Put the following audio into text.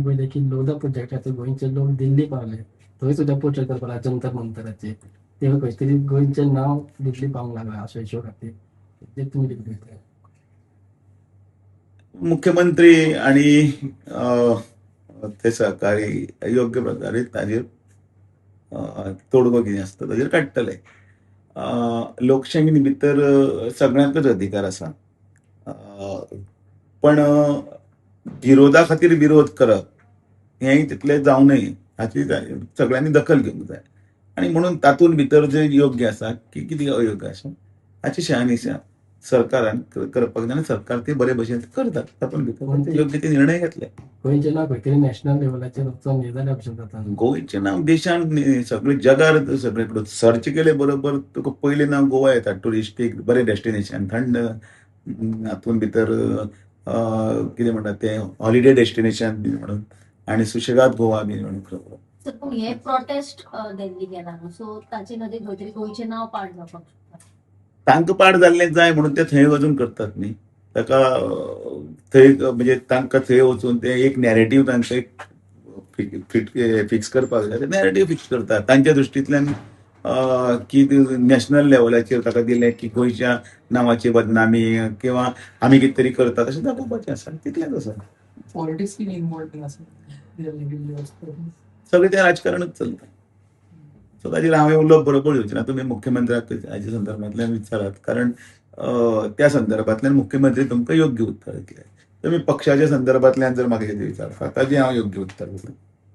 पहिले की लोधा प्रोजेक्टाचे गोंयचे लोक दिल्ली पावले, थंय सुद्दां प्रोजेक्ट करपाक जंतर मंतराचे ते खंय तरी गोंयचें नांव दिल्ली पावंक लागलां अशा इश्यू खातीर. ते तुमी कितें पळयता? मुख्यमंत्री आणि ते सहकारी योग्य प्रकारे ताजेर तोडगो कितें आसता ताजेर काडटले. लोकशायेन भितर सगळ्यांकच अधिकार आसा. पण विरोधा खातीर विरोध करप हेंय तितलें जावं नये हाची सगळ्यांनी दखल घेवंक जाय. आणि म्हणून तातूंत भितर जे योग्य आसा की कितें अयोग्य आसा हाची शहानिशा सरकारान करपाक जाय आनी सरकार ते बरे भशेन करता. तातूंत भितर ते योग्य ते निर्णय घेतले. गोंयचें नांव खंय तरी नॅशनल लेवलाचेर वचोन हें जाल्यार अशें जाता. गोंयचें नांव देशांत न्ही, सगळे जगार सगळे कडेन सर्च केले बरोबर तुका पयलें नांव गोवा येता. टुरिस्टीक बरें डेस्टिनेशन, थंड हातूंत भितर कितें म्हणटात ते हॉलिडे डेस्टिनेशन बी म्हणून आनी सुशेगाद गोवा बी म्हणून. सर पूण हे प्रोटेस्ट दिल्ली गेला न्हू, सो ताचे नदीर खंय तरी गोंयचें नांव पाड जावपाक शकता. तांकां पाड जाल्लें जाय म्हणून ते थंय वचून करतात न्ही. ताका थंय म्हणजे तांकां थंय वचून ते एक नॅरेटिव्ह तांकां एक फिक्स करपाक जाय. ते नॅरेटिव्ह फिक्स करतात तांच्या दृश्टींतल्यान की नॅशनल लेवलाचेर ताका दिलें की गोंयच्या नांवाची बदनामी किंवा आमी कितें तरी करतात अशें दाखोवपाचें आसा. तितलेंच आसा. पॉलिटिक्स बी इन्वॉल्व आसा सगळें तें राजकारणच चलता. सो ताजेर हांवें उलोवप बरोबर येवचें ना. तुमी मुख्यमंत्र्याक हाच्या संदर्भांतल्यान विचारात, कारण त्या संदर्भांतल्यान मुख्यमंत्री तुमकां योग्य उत्तर दितले. तुमी पक्षाच्या संदर्भांतल्यान जर म्हाका कितें विचारता ताजें हांव योग्य उत्तर दितलें.